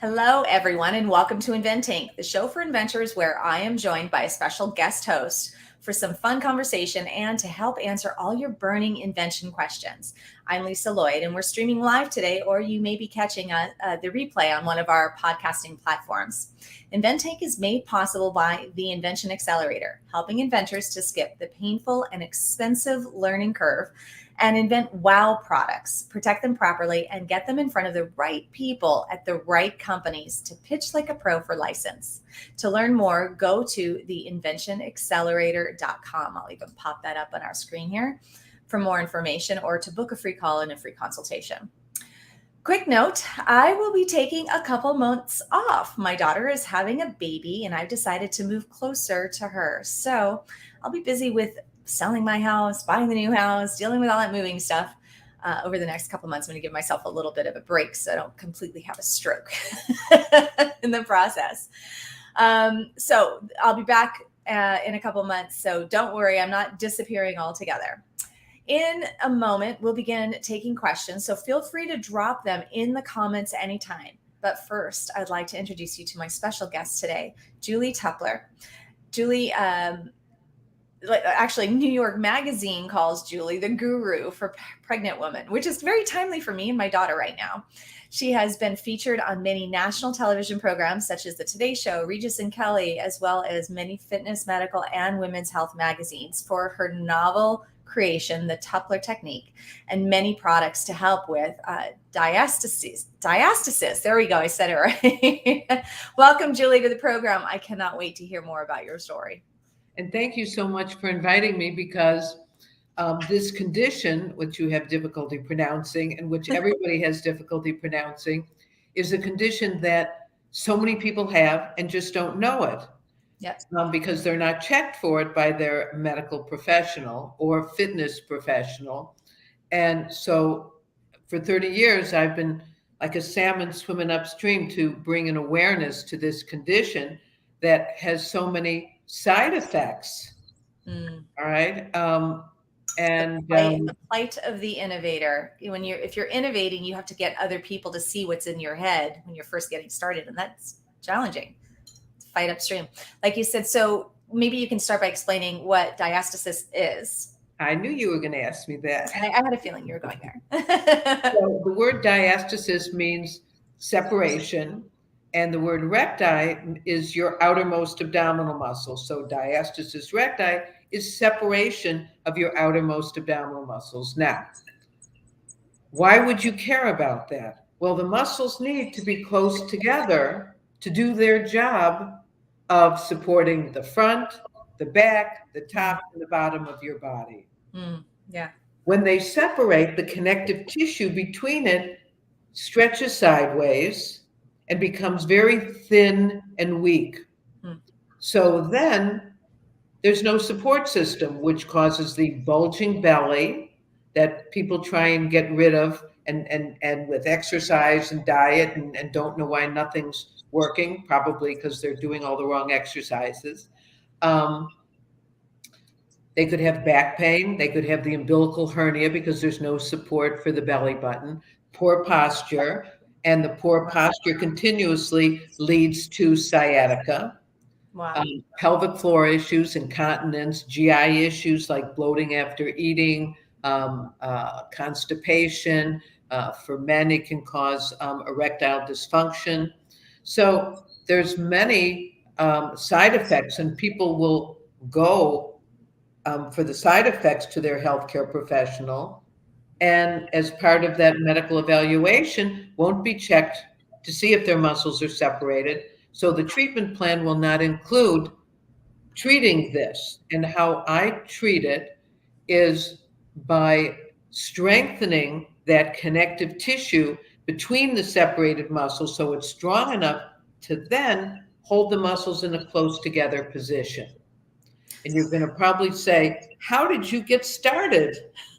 Hello, everyone, and welcome to InvenTank, the show for inventors where I am joined by a special guest host for some fun conversation and to help answer all your burning invention questions. I'm Lisa Lloyd, and we're streaming live today, or you may be catching the replay on one of our podcasting platforms. InvenTank is made possible by the Invention Accelerator, helping inventors to skip the painful and expensive learning curve and invent wow products, protect them properly, and get them in front of the right people at the right companies to pitch like a pro for license. To learn more, go to theinventionaccelerator.com. I'll even pop that up on our screen here for more information or to book a free call and a free consultation. Quick note, I will be taking a couple months off. My daughter is having a baby and I've decided to move closer to her. So I'll be busy with selling my house, buying the new house, dealing with all that moving stuff over the next couple months. I'm going to give myself a little bit of a break so I don't completely have a stroke in the process. So I'll be back in a couple months. So don't worry, I'm not disappearing altogether. In a moment, we'll begin taking questions. So feel free to drop them in the comments anytime. But first, I'd like to introduce you to my special guest today, Julie Tupler. Julie, actually, New York Magazine calls Julie the guru for pregnant women, which is very timely for me and my daughter right now. She has been featured on many national television programs such as The Today Show, Regis and Kelly, as well as many fitness, medical, and women's health magazines for her novel creation, The Tupler Technique, and many products to help with diastasis. There we go. I said it right. Welcome, Julie, to the program. I cannot wait to hear more about your story. And thank you so much for inviting me because this condition, which you have difficulty pronouncing and which everybody has difficulty pronouncing, is a condition that so many people have and just don't know it. Yes. Because they're not checked for it by their medical professional or fitness professional. And so for 30 years, I've been like a salmon swimming upstream to bring an awareness to this condition that has so many side effects. All right. The plight of the innovator. If you're innovating, you have to get other people to see what's in your head when you're first getting started. And that's challenging. Fight upstream. Like you said, so maybe you can start by explaining what diastasis is. I knew you were going to ask me that. I had a feeling you were going there. So the word diastasis means separation. And the word recti is your outermost abdominal muscle. So diastasis recti is separation of your outermost abdominal muscles. Now, why would you care about that? Well, the muscles need to be close together to do their job of supporting the front, the back, the top, and the bottom of your body. Yeah. When they separate, the connective tissue between it stretches sideways and becomes very thin and weak. So then there's no support system, which causes the bulging belly that people try and get rid of and with exercise and diet and don't know why nothing's working, probably because they're doing all the wrong exercises. They could have back pain. They could have the umbilical hernia because there's no support for the belly button, poor posture, and the poor posture continuously leads to sciatica, pelvic floor issues, incontinence, GI issues like bloating after eating, constipation. For men, it can cause erectile dysfunction. So there's many side effects, and people will go for the side effects to their healthcare professional. And as part of that medical evaluation, won't be checked to see if their muscles are separated. So the treatment plan will not include treating this. And how I treat it is by strengthening that connective tissue between the separated muscles so it's strong enough to then hold the muscles in a close together position. And you're going to probably say, how did you get started?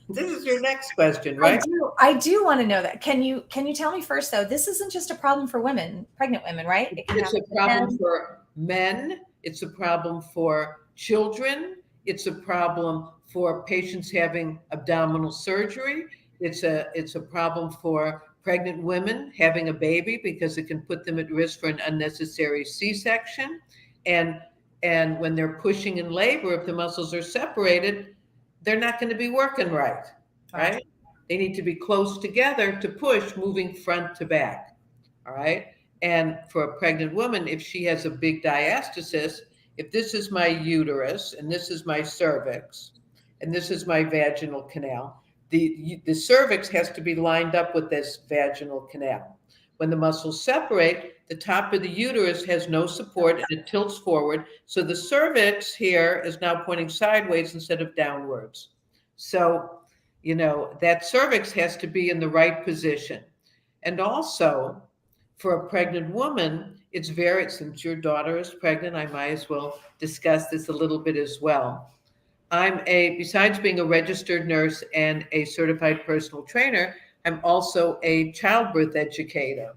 This is your next question, right? I do want to know that. Can you tell me first, though, this isn't just a problem for women, pregnant women, right? It's a problem for men. It's a problem for children. It's a problem for patients having abdominal surgery. It's a problem for pregnant women having a baby because it can put them at risk for an unnecessary C-section. And when they're pushing in labor, if the muscles are separated, they're not going to be working right? They need to be close together to push, moving front to back, all right? And for a pregnant woman, if she has a big diastasis, if this is my uterus and this is my cervix and this is my vaginal canal, the cervix has to be lined up with this vaginal canal. When the muscles separate, the top of the uterus has no support and it tilts forward. So the cervix here is now pointing sideways instead of downwards. So, that cervix has to be in the right position. And also, for a pregnant woman, it's since your daughter is pregnant, I might as well discuss this a little bit as well. Besides being a registered nurse and a certified personal trainer, I'm also a childbirth educator.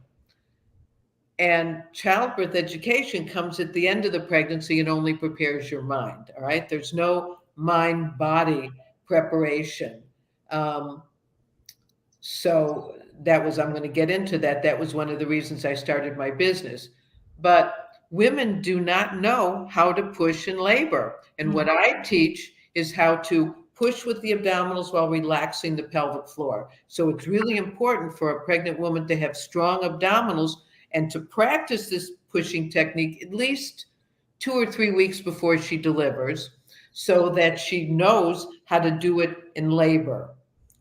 And childbirth education comes at the end of the pregnancy and only prepares your mind, all right? There's no mind-body preparation. So I'm going to get into that. That was one of the reasons I started my business. But women do not know how to push in labor. And what I teach is how to push with the abdominals while relaxing the pelvic floor. So it's really important for a pregnant woman to have strong abdominals and to practice this pushing technique at least 2 or 3 weeks before she delivers so that she knows how to do it in labor,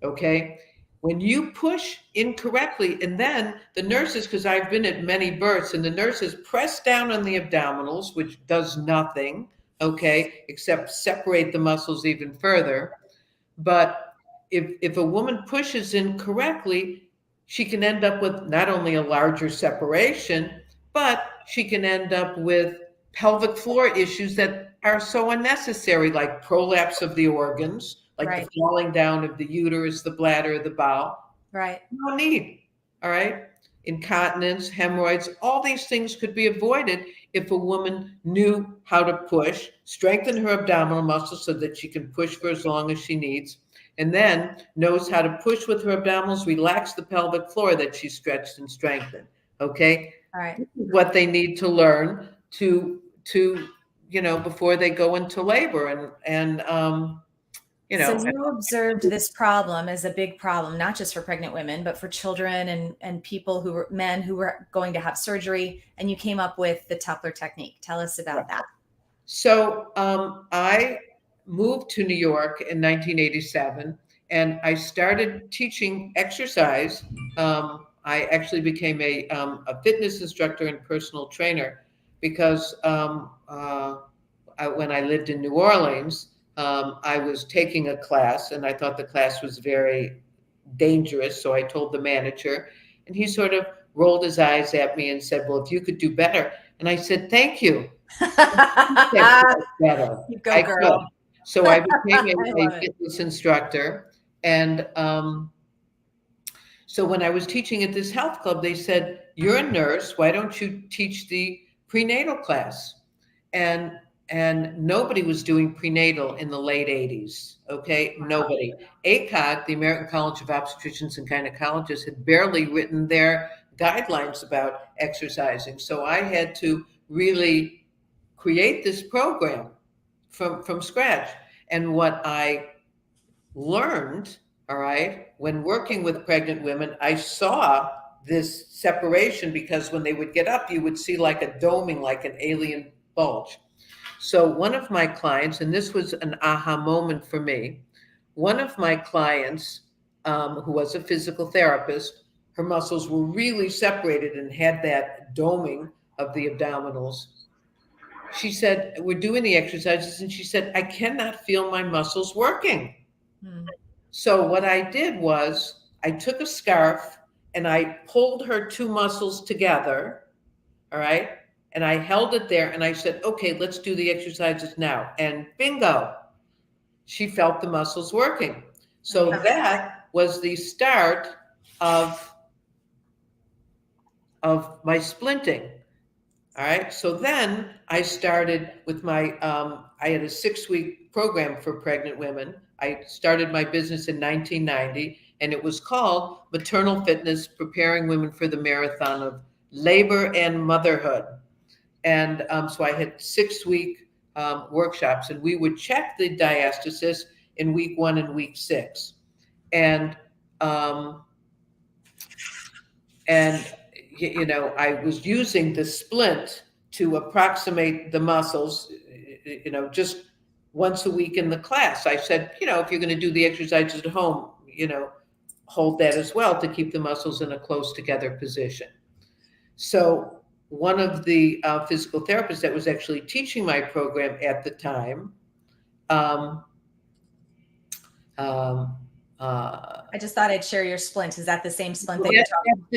okay? When you push incorrectly, and then the nurses, because I've been at many births, and the nurses press down on the abdominals, which does nothing, okay, except separate the muscles even further. But if a woman pushes incorrectly, she can end up with not only a larger separation, but she can end up with pelvic floor issues that are so unnecessary, like prolapse of the organs, like the falling down of the uterus, the bladder, the bowel. Right. No need. All right. Incontinence, hemorrhoids, all these things could be avoided if a woman knew how to push, strengthen her abdominal muscles so that she can push for as long as she needs, and then knows how to push with her abdominals, relax the pelvic floor that she stretched and strengthened. Okay. All right. This is what they need to learn to before they go into labor and So you observed this problem as a big problem, not just for pregnant women, but for children and people men who were going to have surgery, and you came up with the Tupler technique. Tell us about that. So I moved to New York in 1987, and I started teaching exercise. I actually became a fitness instructor and personal trainer because when I lived in New Orleans, I was taking a class and I thought the class was very dangerous. So I told the manager, and he sort of rolled his eyes at me and said, "Well, if you could do better." And I said, "Thank you." Better. You go, girl. Could. So I became a fitness instructor. And so when I was teaching at this health club, they said, "You're a nurse. Why don't you teach the prenatal class?" And nobody was doing prenatal in the late 80s, okay? Nobody. ACOG, the American College of Obstetricians and Gynecologists, had barely written their guidelines about exercising. So I had to really create this program from scratch. And what I learned, all right, when working with pregnant women, I saw this separation because when they would get up, you would see like a doming, like an alien bulge. So one of my clients, and this was an aha moment for me, one of my clients who was a physical therapist, her muscles were really separated and had that doming of the abdominals. She said, we're doing the exercises, and she said, "I cannot feel my muscles working." So what I did was I took a scarf and I pulled her two muscles together, all right? And I held it there and I said, "Okay, let's do the exercises now." And bingo, she felt the muscles working. So that was the start of my splinting. All right. So then I started with I had a 6-week program for pregnant women. I started my business in 1990. and it was called Maternal Fitness, Preparing Women for the Marathon of Labor and Motherhood. And so I had 6-week workshops, and we would check the diastasis in week 1 and week 6. And you know, I was using the splint to approximate the muscles, you know, just once a week in the class. I said, you know, if you're going to do the exercises at home, you know, hold that as well to keep the muscles in a close together position. So one of the physical therapists that was actually teaching my program at the time, I just thought I'd share your splint. Is that the same splint that you're talking about?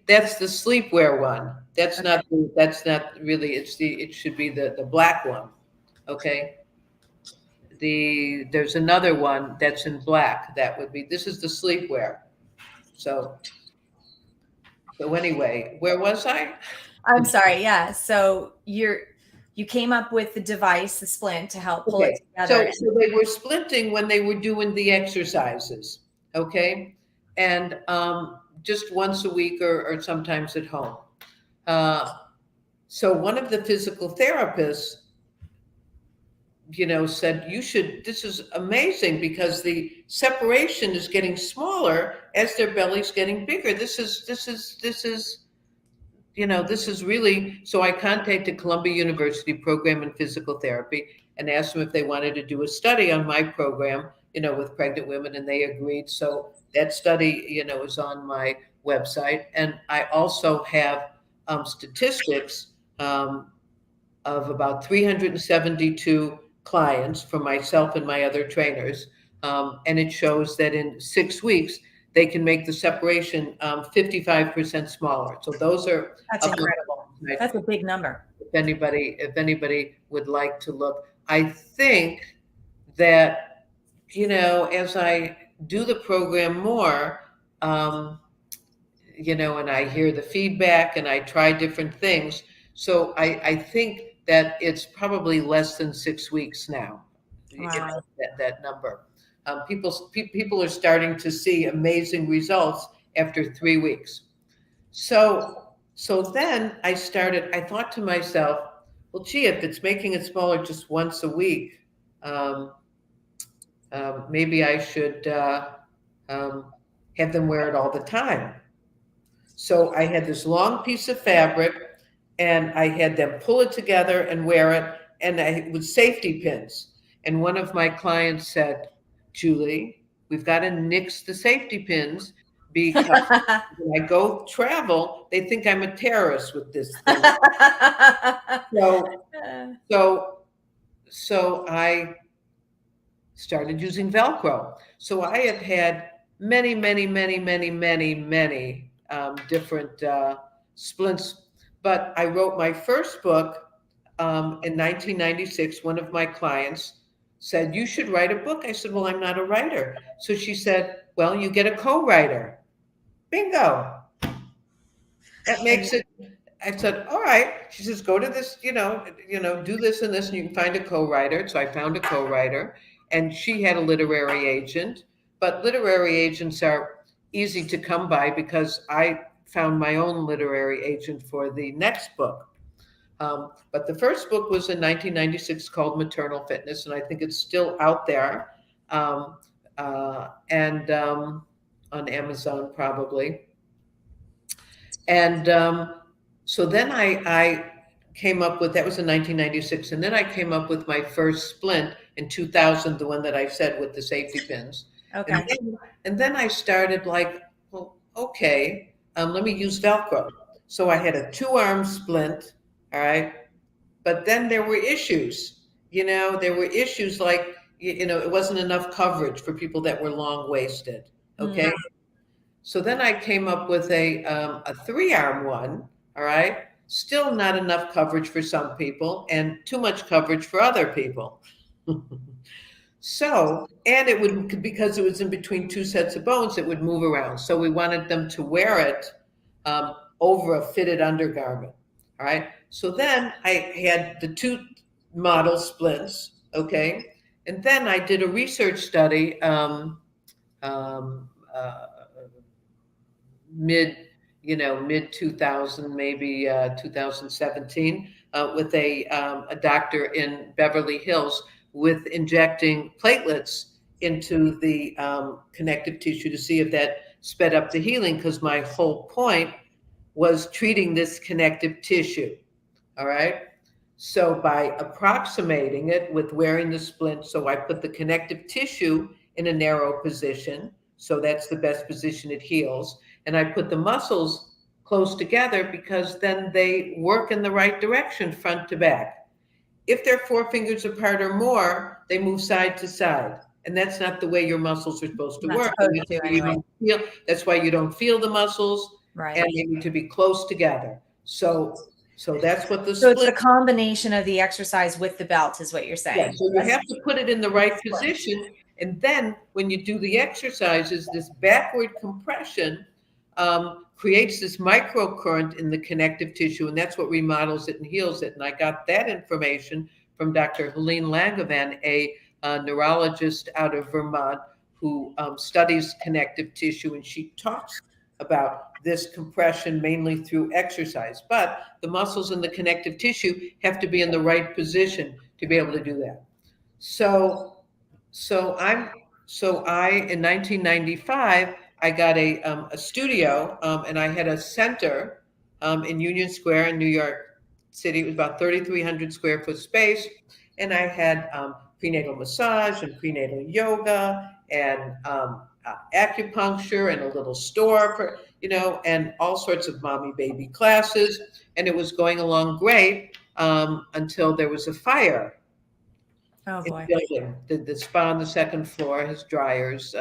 That's the sleepwear one. That's okay. That's not really, it should be the black one. Okay. There's another one that's in black. This is the sleepwear. So anyway, where was I? I'm sorry. Yeah. So you came up with the device, the splint, to help pull it together. So they were splinting when they were doing the exercises. Okay. And just once a week or sometimes at home. So one of the physical therapists, you know, said, this is amazing because the separation is getting smaller as their belly's getting bigger. This is, you know, this is really, so I contacted Columbia University Program in Physical Therapy and asked them if they wanted to do a study on my program, you know, with pregnant women, and they agreed. So that study, you know, is on my website. And I also have statistics of about 372 clients from myself and my other trainers. And it shows that in 6 weeks, they can make the separation 55% smaller. So those are— That's incredible. That's a big number. If anybody would like to look, I think that, you know, as I do the program more, you know, and I hear the feedback and I try different things. So I think that it's probably less than 6 weeks now. Wow. You know, that number. People are starting to see amazing results after 3 weeks. So then I thought to myself, well, gee, if it's making it smaller just once a week, maybe I should have them wear it all the time. So I had this long piece of fabric and I had them pull it together and wear it, and with safety pins. And one of my clients said, Julie, we've got to nix the safety pins because when I go travel, they think I'm a terrorist with this thing. So I started using Velcro. So I have had many different splints. But I wrote my first book in 1996. One of my clients said, you should write a book. I said, well, I'm not a writer. So she said, well, you get a co-writer. Bingo. That makes it. I said, all right. She says, go to this, you know, do this and this, and you can find a co-writer. So I found a co-writer, and she had a literary agent. But literary agents are easy to come by because I found my own literary agent for the next book. But the first book was in 1996 called Maternal Fitness, and I think it's still out there and on Amazon probably. And so then I came up with, that was in 1996, and then I came up with my first splint in 2000, the one that I said with the safety pins. Okay. And then I started like, well, okay, let me use Velcro. So I had a 2-arm splint, all right? But then there were issues, you know, like, you know, it wasn't enough coverage for people that were long-waisted, okay? So then I came up with a 3-arm one, all right? Still not enough coverage for some people and too much coverage for other people. So, and it would, because it was in between 2 sets of bones, it would move around. So we wanted them to wear it over a fitted undergarment. All right. So then I had the 2 model splints. Okay. And then I did a research study mid, mid 2000, maybe 2017, with a doctor in Beverly Hills with injecting platelets into the connective tissue to see if that sped up the healing, because my whole point was treating this connective tissue. All right. So by approximating it with wearing the splint, so I put the connective tissue in a narrow position. So that's the best position it heals. And I put the muscles close together because then they work in the right direction, front to back. If they're 4 fingers apart or more, they move side to side. And that's not the way your muscles are supposed to Not work. supposed to anyway. That's why you don't feel the muscles, Right. and they need to be close together. So that's what the So it's split. the combination of the exercise with the belt is what you're saying. Yeah, so you have to put it in the right position. And then when you do the exercises, this backward compression creates this microcurrent in the connective tissue, and that's what remodels it and heals it. And I got that information from Dr. Helene Langevin, a neurologist out of Vermont who studies connective tissue, and she talks about this compression mainly through exercise. But the muscles in the connective tissue have to be in the right position to be able to do that. So I in 1995 I got a studio, and I had a center in Union Square in New York City. It was about 3,300 square foot space, and I had prenatal massage and prenatal yoga and acupuncture and a little store for, and all sorts of mommy baby classes, and it was going along great until there was a fire. Oh In boy. the building. The spa on the second floor has dryers,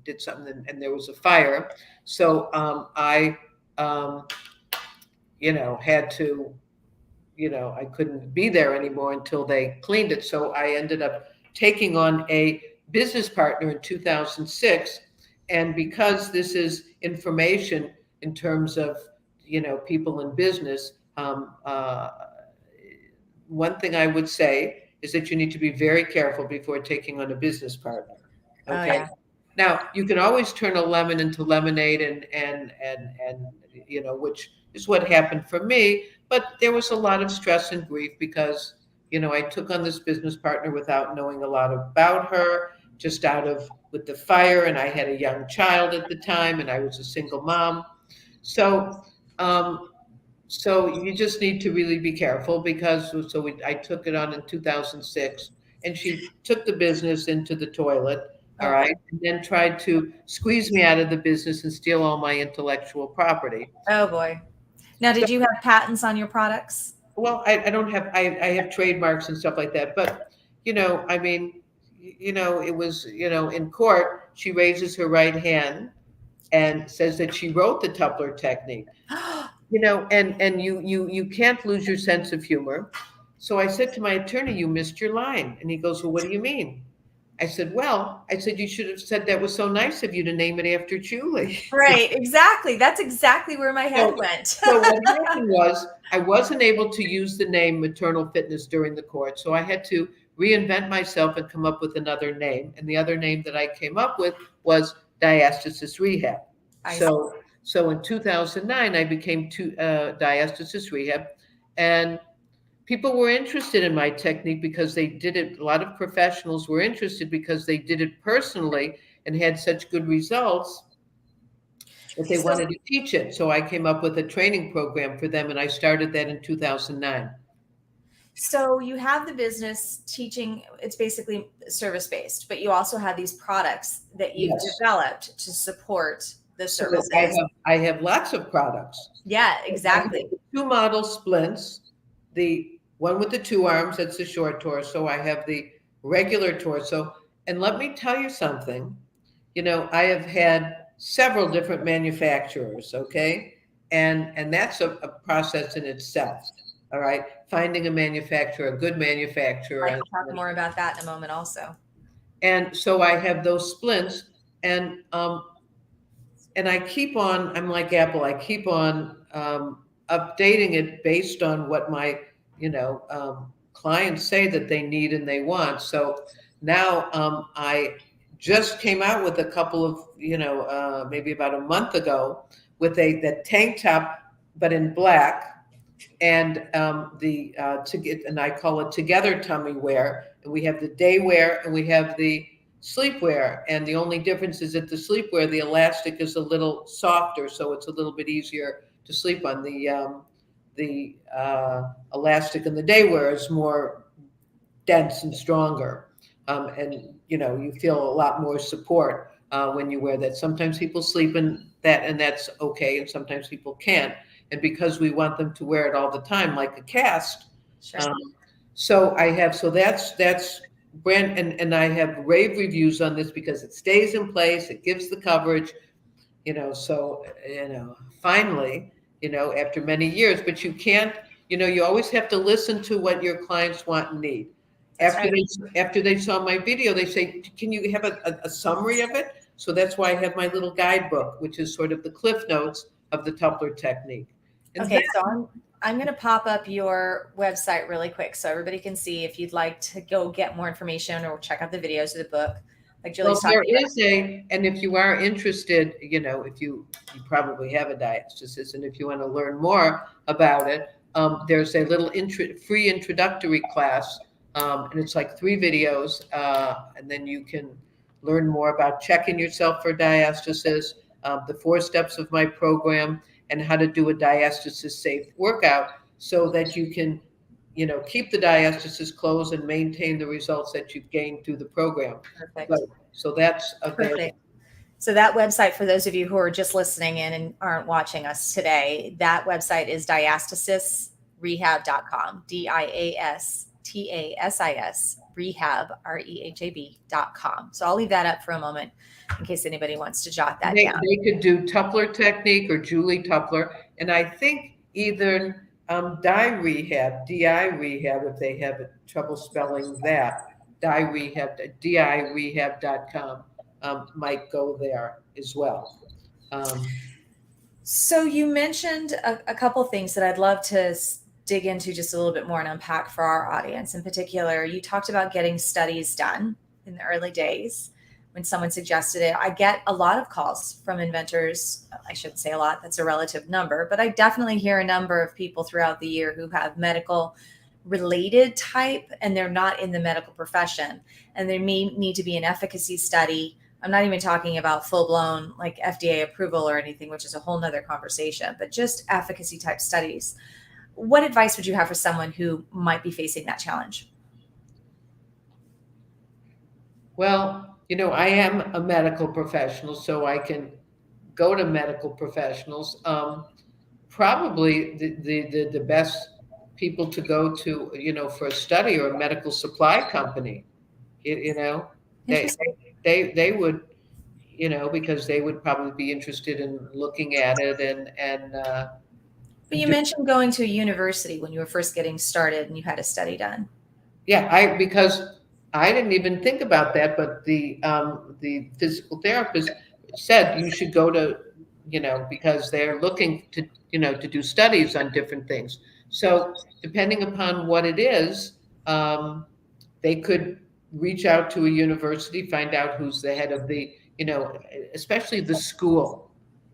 did something, and there was a fire. So I, had to, I couldn't be there anymore until they cleaned it. So I ended up taking on a business partner in 2006. And because this is information in terms of, people in business, one thing I would say is that you need to be very careful before taking on a business partner. Okay. Oh, yeah. Now you can always turn a lemon into lemonade, and which is what happened for me. But there was a lot of stress and grief because I took on this business partner without knowing a lot about her, just with the fire, and I had a young child at the time, and I was a single mom. So you just need to really be careful because I took it on in 2006, and she took the business into the toilet, all right, and then tried to squeeze me out of the business and steal all my intellectual property. Oh boy. Now, did you have patents on your products? Well, I don't have, I have trademarks and stuff like that, but it was, in court, she raises her right hand and says that she wrote the Tupler technique. And you can't lose your sense of humor. So I said to my attorney, "You missed your line." And he goes, "Well, what do you mean?" I said, "You should have said that was so nice of you to name it after Julie." Right, exactly. That's exactly where my head went. So what happened was I wasn't able to use the name Maternal Fitness during the court. So I had to reinvent myself and come up with another name. And the other name that I came up with was Diastasis Rehab. So in 2009, I became Diastasis Rehab, and people were interested in my technique because they did it. A lot of professionals were interested because they did it personally and had such good results that they wanted to teach it. So I came up with a training program for them, and I started that in 2009. So you have the business teaching, it's basically service-based, but you also have these products that you've developed to support the services. I have lots of products. Yeah, exactly. 2 model splints, the one with the 2 arms, that's the short torso. I have the regular torso. And let me tell you something, I have had several different manufacturers, okay? And that's a process in itself, all right? Finding a manufacturer, a good manufacturer. I'll talk more about that in a moment also. And so I have those splints, and I keep on, I'm like Apple, I keep on updating it based on what my, clients say that they need and they want. So now I just came out with a couple of, maybe about a month ago with the tank top, but in black, and and I call it Together tummy wear. And we have the day wear and we have the sleepwear. And the only difference is that the sleepwear, the elastic is a little softer, so it's a little bit easier to sleep on. The elastic in the day wear is more dense and stronger. And you feel a lot more support when you wear that. Sometimes people sleep in that, and that's okay, and sometimes people can't. And because we want them to wear it all the time, like a cast. Sure. So that's brand, and I have rave reviews on this because it stays in place, it gives the coverage, finally, after many years. But you can't, you always have to listen to what your clients want and need. That's After they saw my video, they say, can you have a summary of it? So that's why I have my little guidebook, which is sort of the cliff notes of the Tupler technique. And Okay, so I'm going to pop up your website really quick so everybody can see if you'd like to go get more information or check out the videos of the book. Like Julie's well, talking there and if you are interested, if you probably have a diastasis, and if you want to learn more about it, there's a little free introductory class, and it's like 3 videos, and then you can learn more about checking yourself for diastasis, the 4 steps of my program, and how to do a diastasis safe workout so that you can, keep the diastasis closed and maintain the results that you've gained through the program. Perfect. So that's available. Perfect. So that website, for those of you who are just listening in and aren't watching us today, that website is diastasisrehab.com, Diastasis rehab, rehab.com. So I'll leave that up for a moment in case anybody wants to jot that down. They could do Tupler technique or Julie Tupler, and I think either Di Rehab, if they have trouble spelling that, direhab.com might go there as well. So you mentioned a couple of things that I'd love to dig into just a little bit more and unpack for our audience. In particular, you talked about getting studies done in the early days when someone suggested it. I get a lot of calls from inventors. I shouldn't say a lot, that's a relative number, but I definitely hear a number of people throughout the year who have medical related type, and they're not in the medical profession, and there may need to be an efficacy study. I'm not even talking about full-blown like FDA approval or anything, which is a whole nother conversation, but just efficacy type studies. What advice would you have for someone who might be facing that challenge? Well, I am a medical professional, so I can go to medical professionals. Probably the best people to go to, for a study or a medical supply company. They would, because they would probably be interested in looking at it and. But you mentioned going to a university when you were first getting started and you had a study done. Yeah, because I didn't even think about that, but the physical therapist said you should go to, because they're looking to, to do studies on different things. So depending upon what it is, they could reach out to a university, find out who's the head of the, especially the school.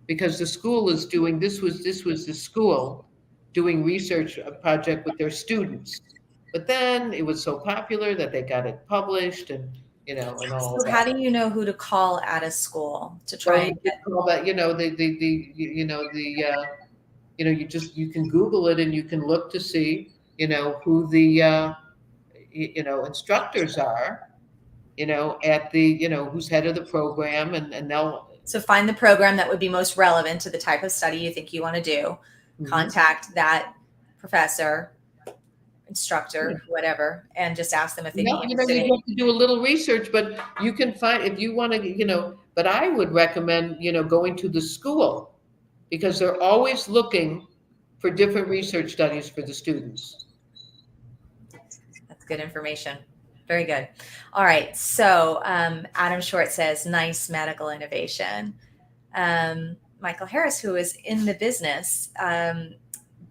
Because the school is doing, this was the school doing research project with their students. But then it was so popular that they got it published and, and all so that. How do you know who to call at a school to try and get all that, you can Google it and you can look to see, who the, instructors are, at the, who's head of the program, and they'll. So find the program that would be most relevant to the type of study you think you want to do. Mm-hmm. Contact that professor, instructor, whatever, and just ask them if they need. You have to do a little research, but you can find, if you want to, but I would recommend, going to the school, because they're always looking for different research studies for the students. That's good information. Very good. All right. So Adam Short says, nice medical innovation. Michael Harris, who is in the business,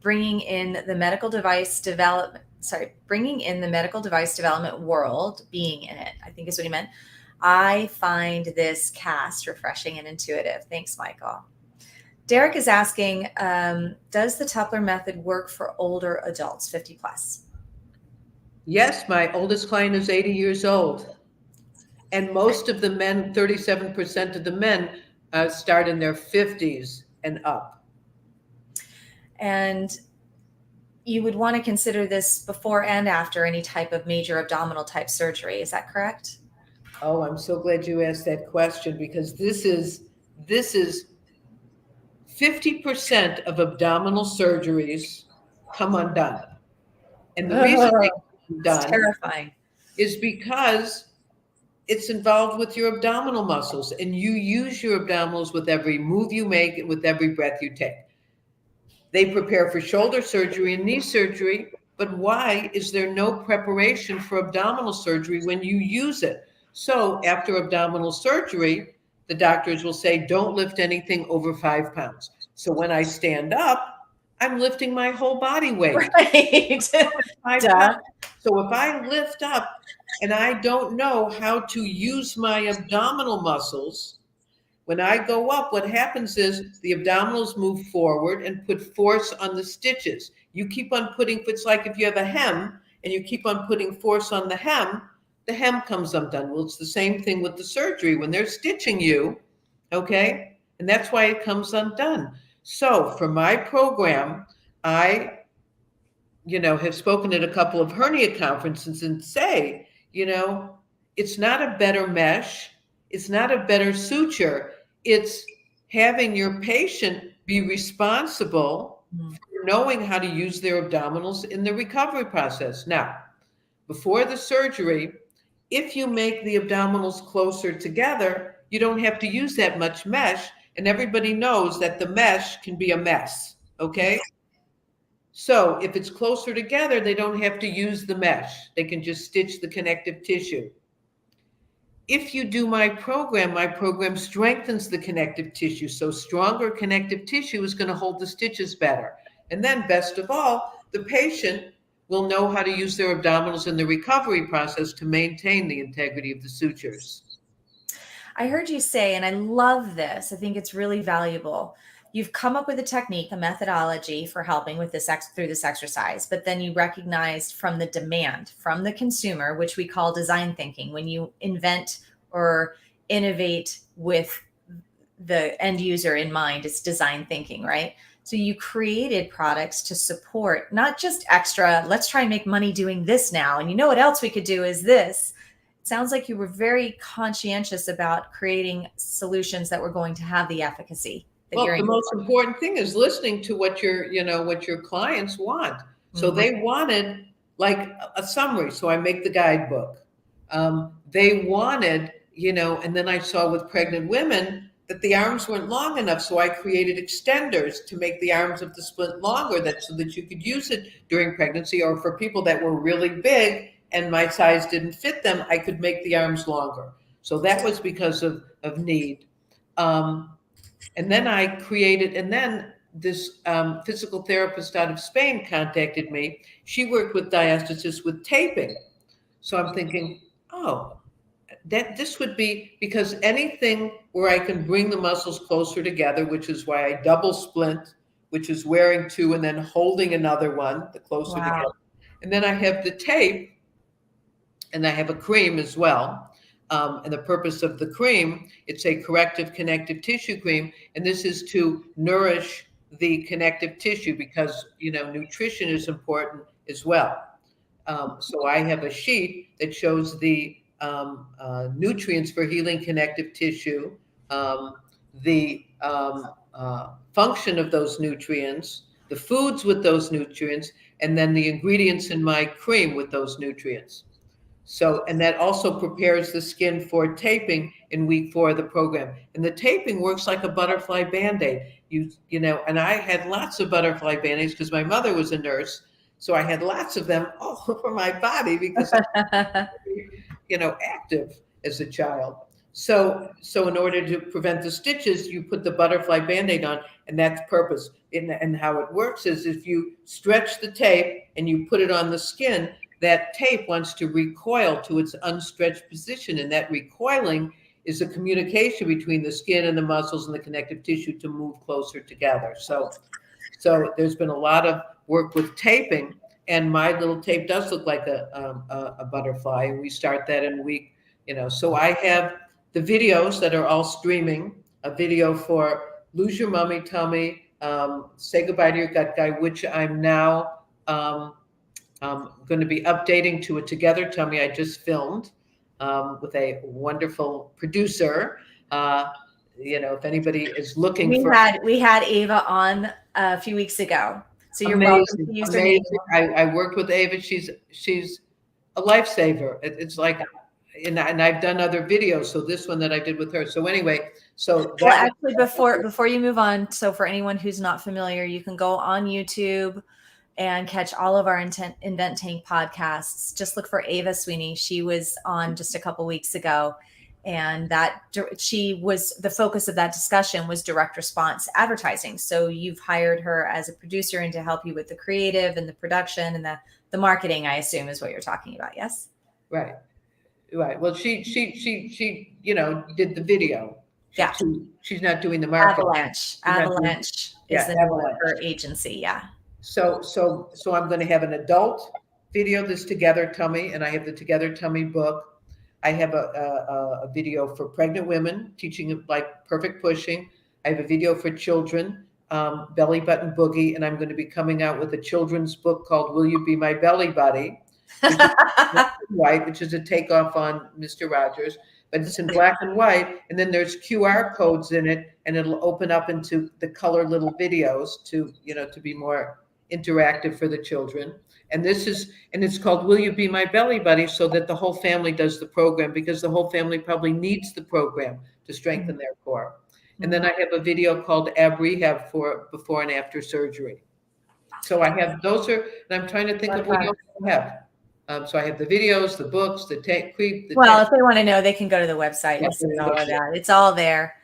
bringing in the medical device development world, being in it, I think is what he meant. I find this cast refreshing and intuitive. Thanks, Michael. Derek is asking, does the Tupler method work for older adults, 50 plus? Yes, my oldest client is 80 years old. And most of the men, 37% of the men, start in their 50s and up. And you would want to consider this before and after any type of major abdominal type surgery. Is that correct? Oh, I'm so glad you asked that question, because this is 50% of abdominal surgeries come undone. And the reason they come It's undone terrifying. is because it's involved with your abdominal muscles, and you use your abdominals with every move you make and with every breath you take. They prepare for shoulder surgery and knee surgery, but why is there no preparation for abdominal surgery when you use it? So after abdominal surgery, the doctors will say, don't lift anything over 5 pounds. So when I stand up, I'm lifting my whole body weight. Right. 5 pounds. So if I lift up and I don't know how to use my abdominal muscles, when I go up, what happens is the abdominals move forward and put force on the stitches. You keep on putting, it's like if you have a hem and you keep on putting force on the hem comes undone. Well, it's the same thing with the surgery. When they're stitching you, okay? And that's why it comes undone. So for my program, I have spoken at a couple of hernia conferences and say, it's not a better mesh. It's not a better suture. It's having your patient be responsible for knowing how to use their abdominals in the recovery process. Now, before the surgery, if you make the abdominals closer together, you don't have to use that much mesh. And everybody knows that the mesh can be a mess, okay? So if it's closer together, they don't have to use the mesh. They can just stitch the connective tissue. If you do my program strengthens the connective tissue. So stronger connective tissue is going to hold the stitches better. And then best of all, the patient will know how to use their abdominals in the recovery process to maintain the integrity of the sutures. I heard you say, and I love this, I think it's really valuable. You've come up with a technique, a methodology for helping with this through this exercise, but then you recognized from the demand from the consumer, which we call design thinking, when you invent or innovate with the end user in mind, it's design thinking, right? So you created products to support not just extra, let's try and make money doing this now. And you know what else we could do is this. It sounds like you were very conscientious about creating solutions that were going to have the efficacy. Well, the most important thing is listening to what your clients want. So they wanted like a summary. So I make the guidebook. They wanted, and then I saw with pregnant women that the arms weren't long enough. So I created extenders to make the arms of the splint longer, so that you could use it during pregnancy, or for people that were really big and my size didn't fit them, I could make the arms longer. So that was because of need. And then I created, and then this physical therapist out of Spain contacted me. She worked with diastasis with taping. So I'm thinking, that this would be, because anything where I can bring the muscles closer together, which is why I double splint, which is wearing two and then holding another one, the closer together. And then I have the tape, and I have a cream as well. And the purpose of the cream, it's a corrective connective tissue cream. And this is to nourish the connective tissue because, nutrition is important as well. So I have a sheet that shows the nutrients for healing connective tissue, the function of those nutrients, the foods with those nutrients, and then the ingredients in my cream with those nutrients. So, and that also prepares the skin for taping in week 4 of the program. And the taping works like a butterfly Band-Aid. And I had lots of butterfly Band-Aids because my mother was a nurse. So I had lots of them all over my body because I was, active as a child. So in order to prevent the stitches, you put the butterfly Band-Aid on, and that's purpose. And how it works is if you stretch the tape and you put it on the skin, that tape wants to recoil to its unstretched position, and that recoiling is a communication between the skin and the muscles and the connective tissue to move closer together. So there's been a lot of work with taping, and my little tape does look like a butterfly, and we start that in week, so I have the videos that are all streaming, a video for Lose Your Mummy Tummy, Say Goodbye to Your Gut Guy, which I'm now going to be updating to a Together Tummy I just filmed with a wonderful producer. If anybody is looking we had Ava on a few weeks ago, so you're amazing, welcome to use her name. I worked with Ava. She's a lifesaver. It's like, and I've done other videos. So this one that I did with her. So anyway, actually, before you move on, so for anyone who's not familiar, you can go on YouTube and catch all of our InvenTank podcasts. Just look for Ava Sweeney. She was on just a couple weeks ago, and the focus of that discussion was direct response advertising. So you've hired her as a producer and to help you with the creative and the production and the marketing, I assume, is what you're talking about. Yes. Right. Well, she did the video. She's not doing the marketing. Avalanche is the name of her agency. Yeah. So I'm going to have an adult video, this Together Tummy, and I have the Together Tummy book. I have a video for pregnant women, teaching like perfect pushing. I have a video for children, Belly Button Boogie, and I'm going to be coming out with a children's book called Will You Be My Belly Buddy? Which is a takeoff on Mr. Rogers, but it's in black and white, and then there's QR codes in it, and it'll open up into the color little videos to be more interactive for the children. And it's called Will You Be My Belly Buddy, so that the whole family does the program, because the whole family probably needs the program to strengthen their core. And then I have a video called Ab Rehab for before and after surgery. So I have and I'm trying to think of what else I have. So I have the videos, the books, the tape. If they want to know, they can go to the website and see all of that. It's all there.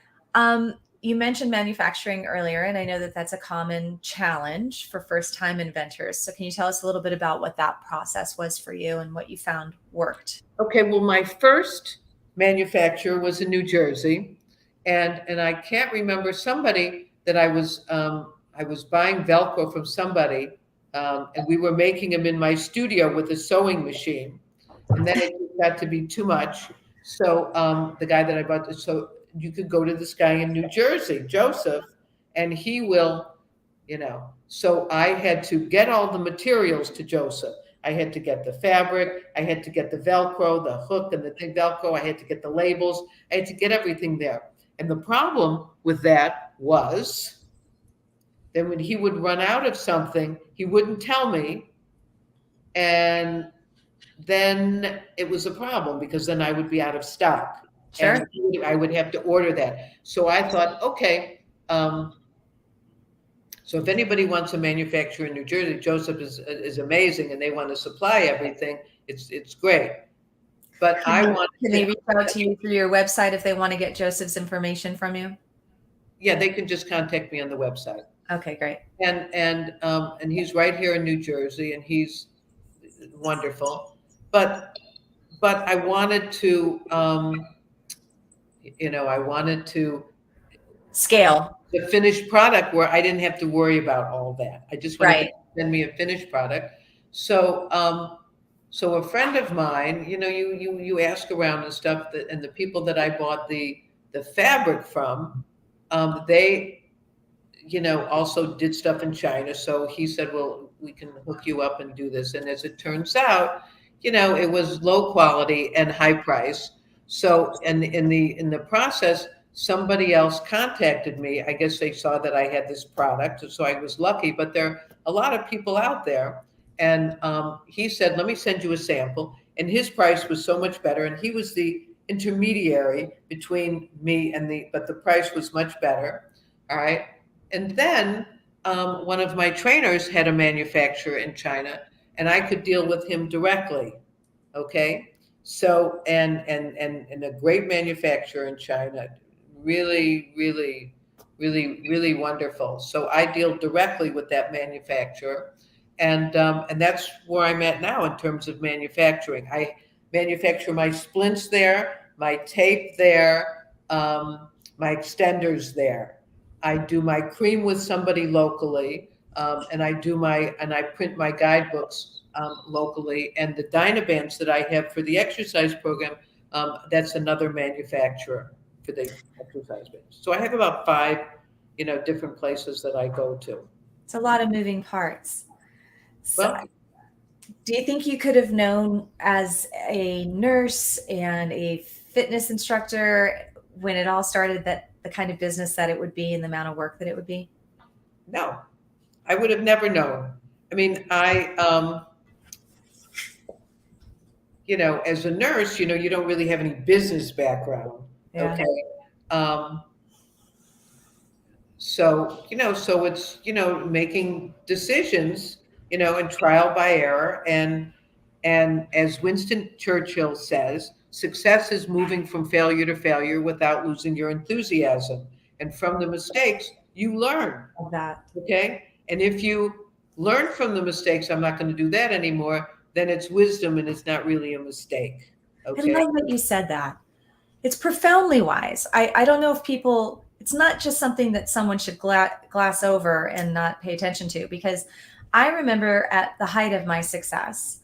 You mentioned manufacturing earlier, and I know that that's a common challenge for first-time inventors. So can you tell us a little bit about what that process was for you and what you found worked? Okay, well, my first manufacturer was in New Jersey, and I can't remember somebody that I was buying Velcro from somebody. And we were making them in my studio with a sewing machine, and then it got to be too much. So the guy that I bought, so you could go to this guy in New Jersey, Joseph, and he will, So I had to get all the materials to Joseph. I had to get the fabric, I had to get the Velcro, the hook and the thing Velcro, I had to get the labels, I had to get everything there. And the problem with that was, then when he would run out of something, he wouldn't tell me. And then it was a problem, because then I would be out of stock. Sure. And I would have to order that. So I thought, okay, so if anybody wants a manufacturer in New Jersey, Joseph is amazing, and they want to supply everything. It's great. But can they reach out to you through your website if they want to get Joseph's information from you? Yeah, they can just contact me on the website. Okay, great. And he's right here in New Jersey, and he's wonderful. But I wanted to, I wanted to scale the finished product where I didn't have to worry about all that. I just wanted to send me a finished product. So a friend of mine, you ask around and stuff, and the people that I bought the fabric from, they also did stuff in China. So he said, well, we can hook you up and do this. And as it turns out, it was low quality and high price. So, and in the process, somebody else contacted me. I guess they saw that I had this product. So I was lucky, but there are a lot of people out there. And he said, let me send you a sample. And his price was so much better. And he was the intermediary between me but the price was much better. All right. And then one of my trainers had a manufacturer in China, and I could deal with him directly. Okay. So, and a great manufacturer in China, really, really, really, really wonderful. So I deal directly with that manufacturer. And that's where I'm at now in terms of manufacturing. I manufacture my splints there, my tape there, my extenders there. I do my cream with somebody locally, and I print my guidebooks locally. And the Dynabands that I have for the exercise program, that's another manufacturer for the exercise bands. So I have about 5, different places that I go to. It's a lot of moving parts. So, Well, do you think you could have known as a nurse and a fitness instructor when it all started that the kind of business that it would be and the amount of work that it would be? no, I would have never known. I mean, as a nurse, you don't really have any business background. Yeah. Okay. So it's, making decisions, and trial by error. And as Winston Churchill says, success is moving from failure to failure without losing your enthusiasm. And from the mistakes, you learn. Of that. Okay. And if you learn from the mistakes, I'm not going to do that anymore, then it's wisdom and it's not really a mistake. Okay. I love that you said that. It's profoundly wise. I don't know if people, it's not just something that someone should glass over and not pay attention to, because I remember at the height of my success,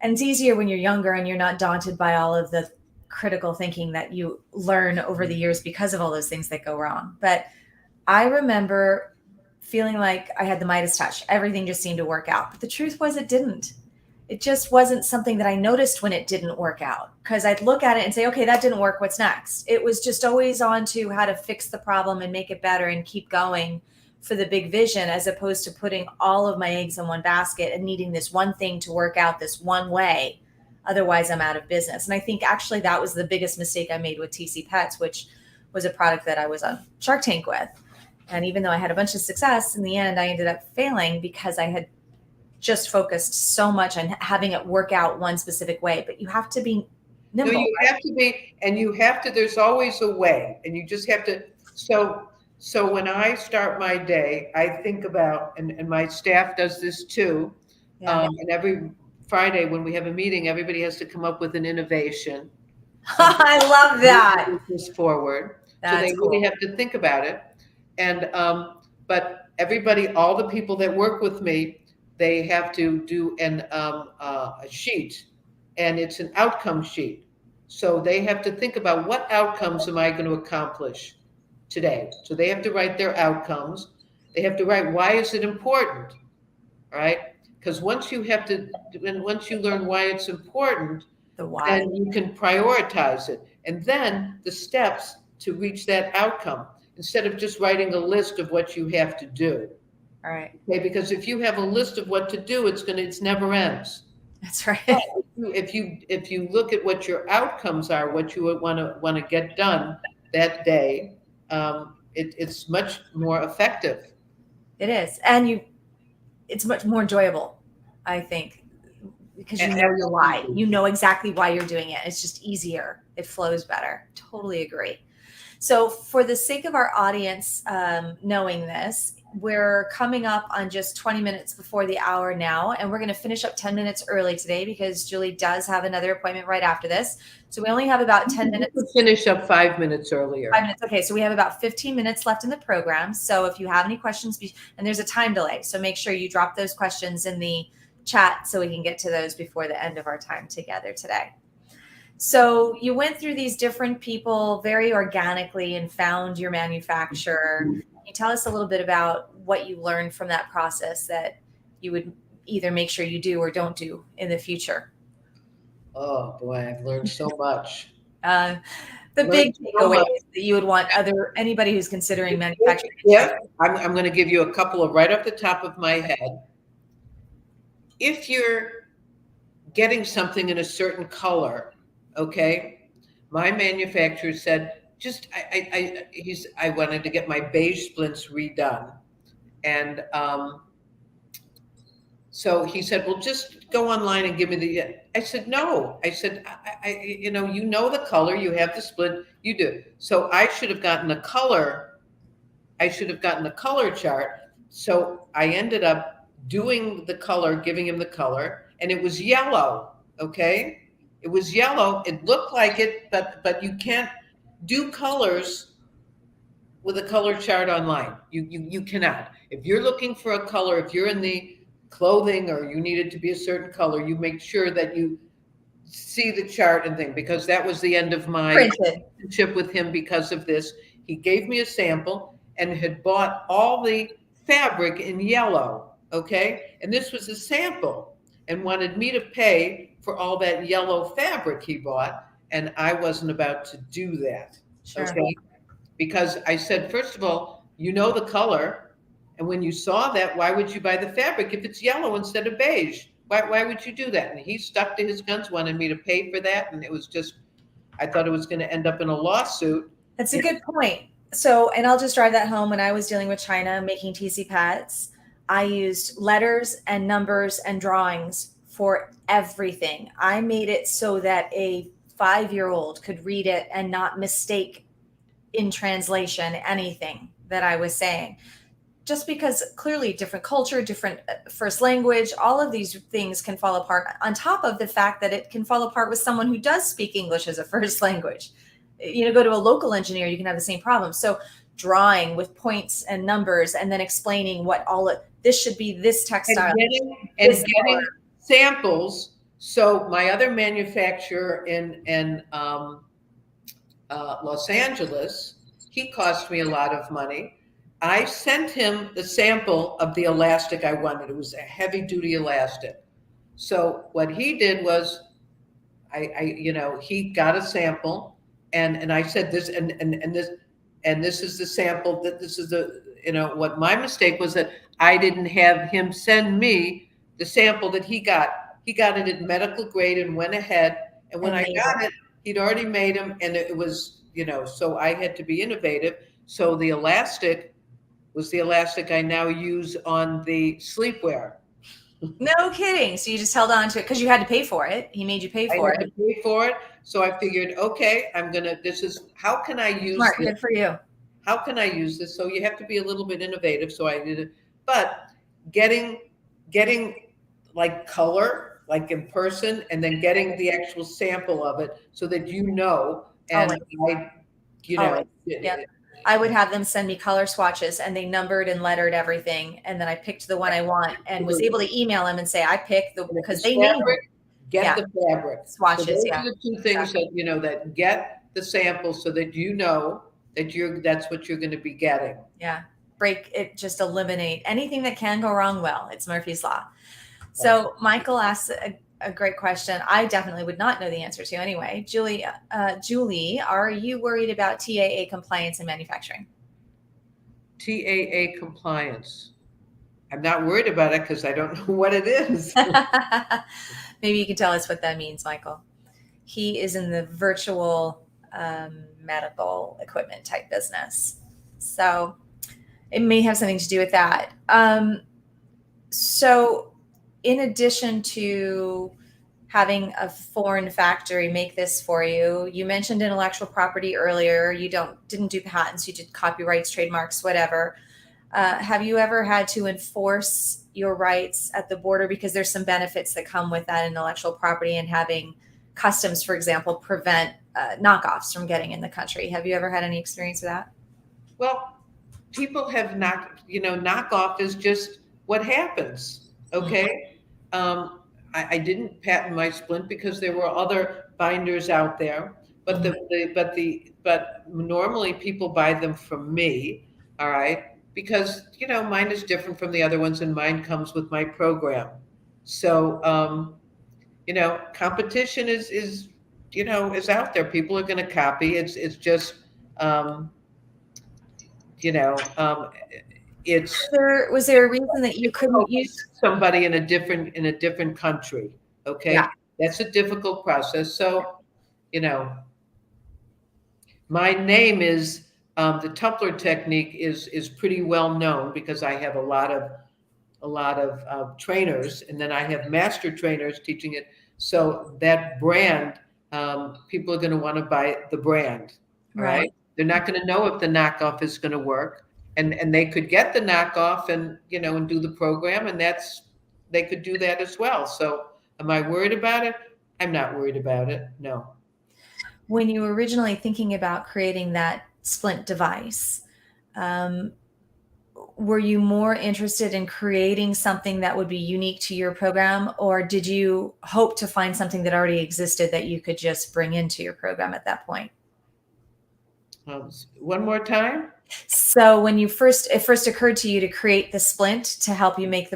and it's easier when you're younger and you're not daunted by all of the critical thinking that you learn over the years because of all those things that go wrong. But I remember feeling like I had the Midas touch. Everything just seemed to work out. But the truth was it didn't. It just wasn't something that I noticed when it didn't work out, because I'd look at it and say, okay, that didn't work. What's next? It was just always on to how to fix the problem and make it better and keep going for the big vision, as opposed to putting all of my eggs in one basket and needing this one thing to work out this one way. Otherwise, I'm out of business. And I think actually that was the biggest mistake I made with TC Pets, which was a product that I was on Shark Tank with. And even though I had a bunch of success, in the end, I ended up failing because I had just focused so much on having it work out one specific way. But you have to be nimble. No, you have to be, and there's always a way, and you just have to. So when I start my day, I think about, and my staff does this too. Yeah. And every Friday when we have a meeting, everybody has to come up with an innovation. I love that. Move this forward. That's so they cool. really have to think about it. And but everybody, all the people that work with me, they have to do a sheet, and it's an outcome sheet. So they have to think about, what outcomes am I going to accomplish today? So they have to write their outcomes. They have to write, why is it important, right? Because once you learn why it's important, then you can prioritize it. And then the steps to reach that outcome, instead of just writing a list of what you have to do. All right. Okay, because if you have a list of what to do, it's never ends. That's right. If you look at what your outcomes are, what you want to get done that day, it's much more effective. It is, and it's much more enjoyable, I think, because you know your why. You know exactly why you're doing it. It's just easier. It flows better. Totally agree. So for the sake of our audience knowing this, we're coming up on just 20 minutes before the hour now, and we're going to finish up 10 minutes early today because Julie does have another appointment right after this. So we only have about 10 minutes. We'll finish up 5 minutes earlier. 5 minutes. Okay. So we have about 15 minutes left in the program. So if you have any questions, and there's a time delay, so make sure you drop those questions in the chat so we can get to those before the end of our time together today. So you went through these different people very organically and found your manufacturer. Can you tell us a little bit about what you learned from that process that you would either make sure you do or don't do in the future? Oh boy, I've learned so much. The big takeaways that you would want anybody who's considering manufacturing. Yeah, I'm going to give you a couple of right off the top of my head. If you're getting something in a certain color, okay, my manufacturer said, I wanted to get my beige splints redone. And so he said, well, just go online and give me I said, no. I said, you know the color, you have the splint, you do. So I should have gotten a color chart. So I ended up doing the color, giving him the color, and it was yellow. Okay, it was yellow. It looked like it, but you can't do colors with a color chart online. You cannot. If you're looking for a color, if you're in the clothing or you need it to be a certain color, you make sure that you see the chart and thing, because that was the end of my Printed. relationship with him because of this. He gave me a sample and had bought all the fabric in yellow, okay? And this was a sample and wanted me to pay for all that yellow fabric he bought, and I wasn't about to do that, Sure. okay? Because I said, first of all, you know the color, and when you saw that, why would you buy the fabric if it's yellow instead of beige? Why would you do that? And he stuck to his guns, wanted me to pay for that, and it was just, I thought it was going to end up in a lawsuit. That's a good point. So, and I'll just drive that home. When I was dealing with China making TC pads, I used letters and numbers and drawings for everything. I made it so that a 5-year-old could read it and not mistake in translation anything that I was saying. Just because clearly different culture, different first language, all of these things can fall apart, on top of the fact that it can fall apart with someone who does speak English as a first language. You know, go to a local engineer, you can have the same problem. So drawing with points and numbers and then explaining what all of this should be, this textile. And getting samples. So my other manufacturer in Los Angeles, he cost me a lot of money. I sent him the sample of the elastic I wanted. It was a heavy duty elastic. So what he did was, he got a sample, and I said this, and this is the sample. That this is the, what my mistake was, that I didn't have him send me the sample that he got. He got it in medical grade and went ahead. And when I got it, he'd already made them, and it was, so I had to be innovative. So the elastic was the elastic I now use on the sleepwear. No kidding. So you just held on to it because you had to pay for it. He made you pay for it. I had to pay for it. So I figured, okay, how can I use Smart, this? good for you. How can I use this? So you have to be a little bit innovative. So I did it. But getting like color, like in person, and then getting the actual sample of it so that and I would have them send me color swatches, and they numbered and lettered everything, and then I picked the one I want and was able to email them and say I picked because they named it. Get the fabric swatches. So those are the two things that that get the sample so that that's what you're going to be getting. Yeah, break it, just eliminate anything that can go wrong. Well, it's Murphy's Law. So Michael asks a great question. I definitely would not know the answer to anyway. Julie, are you worried about TAA compliance in manufacturing? TAA compliance. I'm not worried about it because I don't know what it is. Maybe you can tell us what that means, Michael. He is in the virtual medical equipment type business. So it may have something to do with that. So in addition to having a foreign factory make this for you, you mentioned intellectual property earlier. You didn't do patents, you did copyrights, trademarks, whatever. Have you ever had to enforce your rights at the border? Because there's some benefits that come with that intellectual property and having customs, for example, prevent knockoffs from getting in the country. Have you ever had any experience with that? Well, people have knockoff is just what happens. Okay. I didn't patent my splint because there were other binders out there, but but normally people buy them from me. All right. Because, mine is different from the other ones, and mine comes with my program. So, competition is out there. People are going to copy. It's just, it's. Was there a reason that you couldn't use somebody in a different country? Okay. Yeah. That's a difficult process. So, my name is, the Tupler technique is pretty well known because I have a lot of trainers, and then I have master trainers teaching it. So that brand, people are going to want to buy the brand. Right. They're not going to know if the knockoff is going to work. and they could get the knockoff and, and do the program, and they could do that as well. So am I worried about it? I'm not worried about it. No. When you were originally thinking about creating that splint device, were you more interested in creating something that would be unique to your program, or did you hope to find something that already existed that you could just bring into your program at that point? One more time. So when it first occurred to you to create the splint to help you make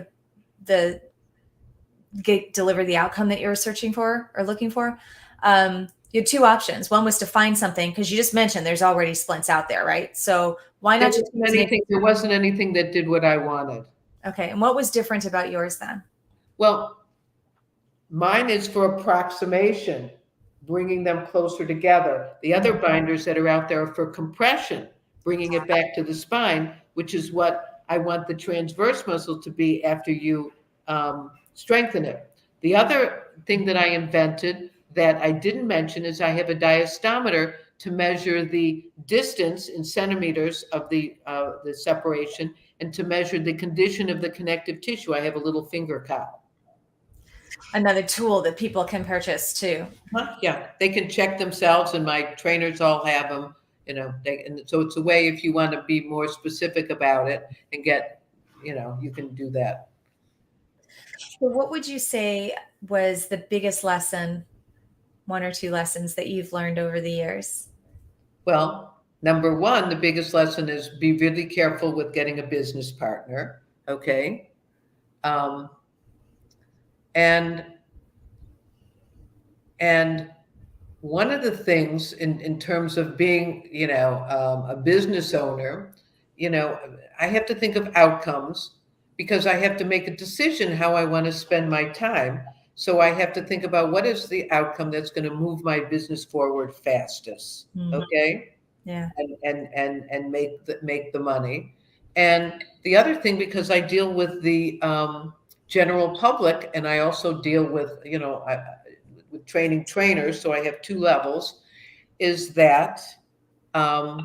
deliver the outcome that you were searching for or looking for, you had two options. One was to find something, because you just mentioned there's already splints out there, right? So why not just there wasn't anything that did what I wanted. Okay. And what was different about yours then? Well, mine is for approximation, bringing them closer together. The other binders that are out there are for compression, bringing it back to the spine, which is what I want the transverse muscle to be after you strengthen it. The other thing that I invented that I didn't mention is I have a diastometer to measure the distance in centimeters of the separation, and to measure the condition of the connective tissue. I have a little finger cowl. Another tool that people can purchase too. Yeah, they can check themselves, and my trainers all have them. And so it's a way, if you want to be more specific about it and get, you can do that. So what would you say was the biggest lesson, one or two lessons that you've learned over the years? Well, number one, the biggest lesson is be really careful with getting a business partner. Okay. And one of the things in terms of being, a business owner, I have to think of outcomes, because I have to make a decision how I want to spend my time. So I have to think about what is the outcome that's going to move my business forward fastest. Okay. Yeah. And make the money. And the other thing, because I deal with the general public, and I also deal with, with training trainers, so I have two levels, is that I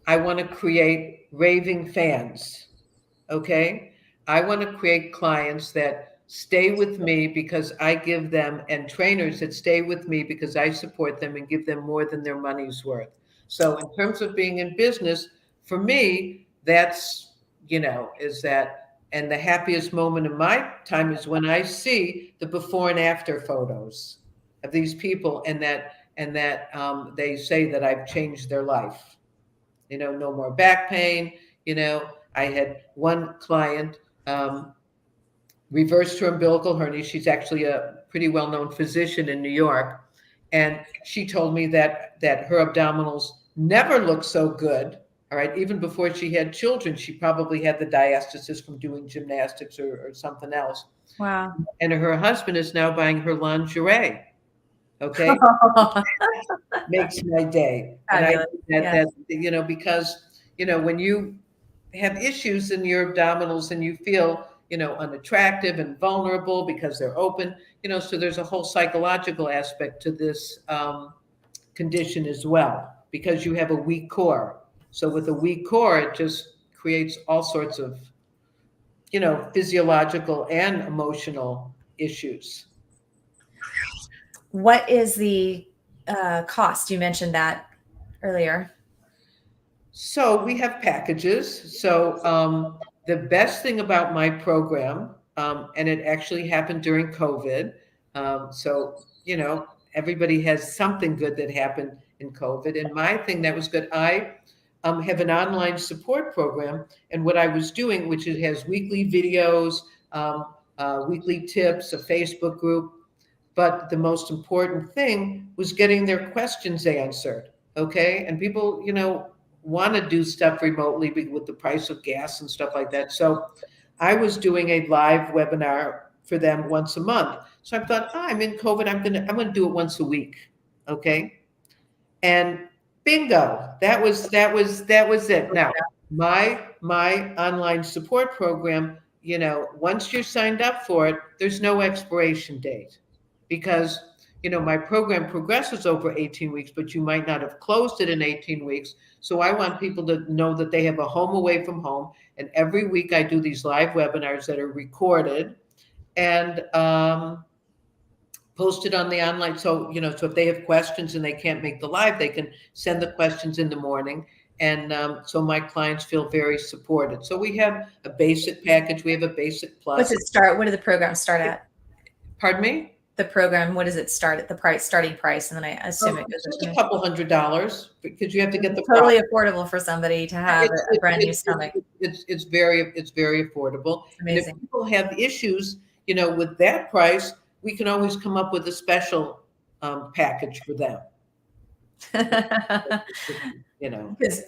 want to create raving fans. Okay. I want to create clients that stay with me because I give them, and trainers that stay with me because I support them and give them more than their money's worth. So in terms of being in business, for me, that's, is that, and the happiest moment of my time is when I see the before and after photos of these people, and that they say that I've changed their life. No more back pain. I had one client reversed her umbilical hernia. She's actually a pretty well-known physician in New York. And she told me that her abdominals never looked so good. All right. Even before she had children, she probably had the diastasis from doing gymnastics or something else. Wow. And her husband is now buying her lingerie. Okay. Makes my day. And I that, because, when you have issues in your abdominals and you feel, unattractive and vulnerable because they're open, so there's a whole psychological aspect to this condition as well, because you have a weak core. So with a weak core, it just creates all sorts of, physiological and emotional issues. What is the cost? You mentioned that earlier. So we have packages. So the best thing about my program, and it actually happened during COVID. So, everybody has something good that happened in COVID. And my thing that was good, I have an online support program. And what I was doing, which it has weekly videos, weekly tips, a Facebook group. But the most important thing was getting their questions answered. Okay. And people, want to do stuff remotely with the price of gas and stuff like that. So I was doing a live webinar for them once a month. So I thought, I'm in COVID. I'm going to do it once a week. Okay. And bingo, that was it. Now, my online support program, once you're signed up for it, there's no expiration date, because, my program progresses over 18 weeks, but you might not have closed it in 18 weeks. So I want people to know that they have a home away from home. And every week I do these live webinars that are recorded and posted on the online. So, so if they have questions and they can't make the live, they can send the questions in the morning. And so my clients feel very supported. So we have a basic package. We have a basic plus. What's it start? What do the programs start at? Pardon me? The program, what does it start at, the starting price? And then I assume it goes just a couple $100 because you have to get the totally affordable for somebody to have a brand new stomach. It's very affordable. And if people have issues, with that price, we can always come up with a special package for them.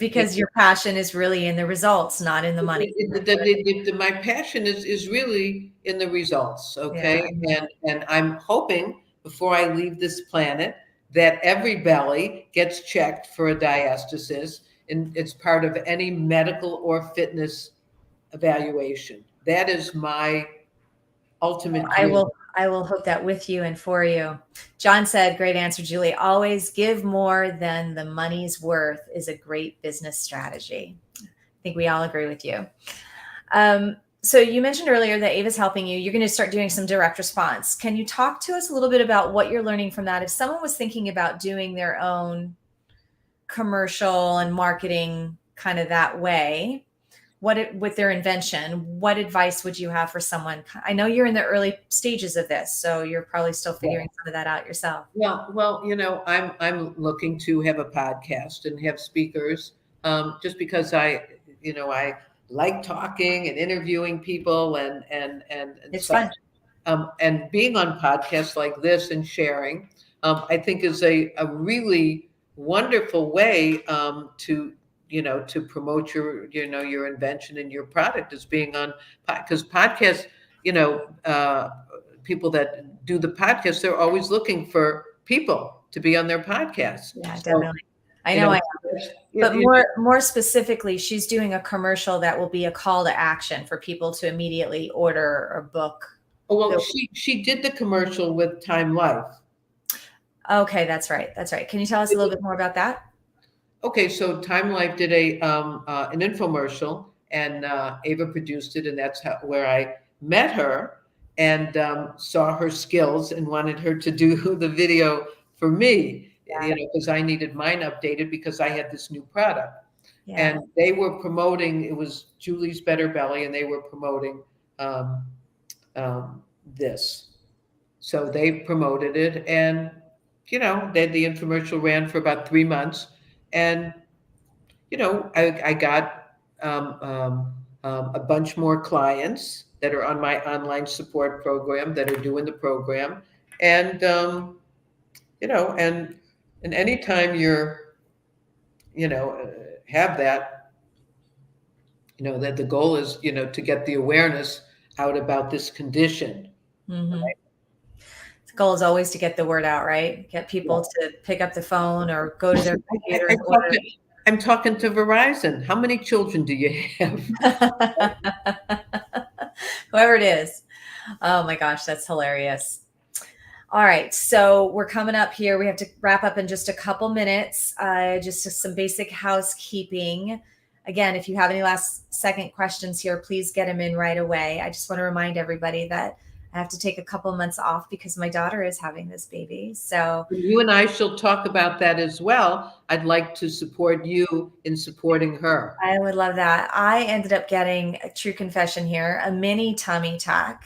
Because your passion is really in the results, not in the money. My passion is really in the results. Okay. Yeah. And I'm hoping before I leave this planet that every belly gets checked for a diastasis, and it's part of any medical or fitness evaluation. That is my ultimate dream. I will hope that with you and for you. John said, great answer, Julie. Always give more than the money's worth is a great business strategy. I think we all agree with you. So you mentioned earlier that Ava's helping you. You're going to start doing some direct response. Can you talk to us a little bit about what you're learning from that? If someone was thinking about doing their own commercial and marketing kind of that way, with their invention, what advice would you have for someone? I know you're in the early stages of this, so you're probably still figuring some of that out yourself. Well, I'm looking to have a podcast and have speakers, just because I like talking and interviewing people and it's fun. And being on podcasts like this and sharing, I think is a really wonderful way to promote your invention and your product is being on, because podcasts, people that do the podcast, they're always looking for people to be on their podcast. Yeah, definitely. I know. But more specifically, she's doing a commercial that will be a call to action for people to immediately order or book. Oh, well, she did the commercial with Time Life. Okay, that's right. Can you tell us a little bit more about that? Okay, so Time Life did an infomercial, and Ava produced it, and that's where I met her and saw her skills and wanted her to do the video for me, because I needed mine updated because I had this new product. Yeah. And they were promoting, it was Julie's Better Belly, and they were promoting this. So they promoted it, and the infomercial ran for about 3 months. And, I got a bunch more clients that are on my online support program that are doing the program. And, and anytime you're, have that, that the goal is, to get the awareness out about this condition. Mm-hmm. Right? Goal is always to get the word out, right? Get people to pick up the phone or go to their computer. I'm talking to Verizon. How many children do you have? Whoever it is. Oh my gosh, that's hilarious. All right, so we're coming up here. We have to wrap up in just a couple minutes. Just some basic housekeeping. Again, if you have any last second questions here, please get them in right away. I just want to remind everybody that I have to take a couple months off because my daughter is having this baby. So you and I shall talk about that as well. I'd like to support you in supporting her. I would love that. I ended up getting, a true confession here, a mini tummy tuck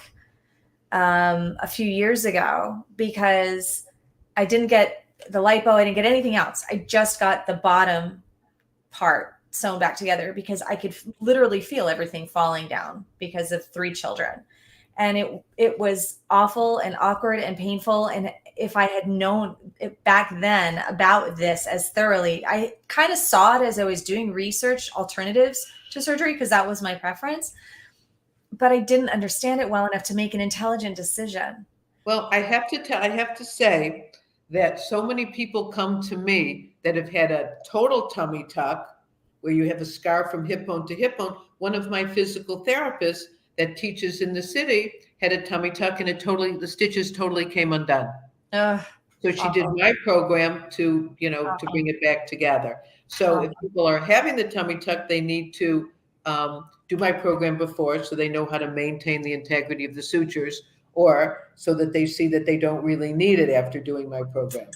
a few years ago because I didn't get the lipo. I didn't get anything else. I just got the bottom part sewn back together because I could literally feel everything falling down because of 3 children. And it was awful and awkward and painful. And if I had known back then about this as thoroughly, I kind of saw it as I was doing research alternatives to surgery because that was my preference. But I didn't understand it well enough to make an intelligent decision. Well, I have to say that so many people come to me that have had a total tummy tuck where you have a scar from hip bone to hip bone. One of my physical therapists that teaches in the city had a tummy tuck and the stitches totally came undone. So she did my program to, to bring it back together. So if people are having the tummy tuck, they need to do my program before so they know how to maintain the integrity of the sutures, or so that they see that they don't really need it after doing my program.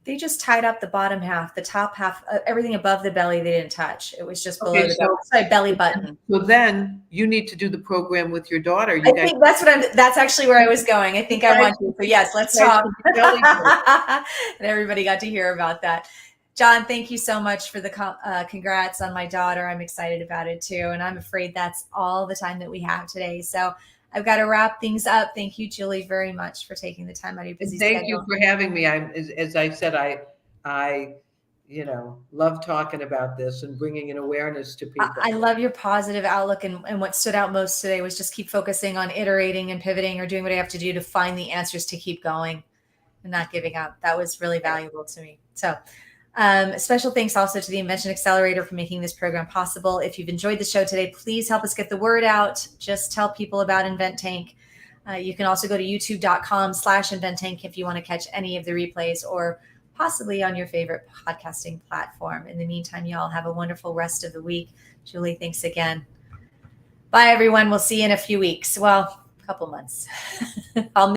They just tied up the bottom half, the top half, everything above the belly they didn't touch. It was just below the belly button. So then you need to do the program with your daughter. I think that's actually where I was going. I think I want to. So yes, let's talk. And everybody got to hear about that. John, thank you so much for the congrats on my daughter. I'm excited about it too. And I'm afraid that's all the time that we have today. So I've got to wrap things up. Thank you, Julie, very much for taking the time out of your busy schedule. Thank you for having me. As I said, I love talking about this and bringing an awareness to people. I love your positive outlook, and what stood out most today was just keep focusing on iterating and pivoting or doing what I have to do to find the answers to keep going and not giving up. That was really valuable to me. So special thanks also to the Invention Accelerator for making this program possible. If you've enjoyed the show today, please help us get the word out. Just tell people about InvenTank. You can also go to youtube.com/InvenTank if you want to catch any of the replays, or possibly on your favorite podcasting platform. In the meantime, you all have a wonderful rest of the week. Julie, thanks again. Bye, everyone. We'll see you in a few weeks. Well, a couple months. I'll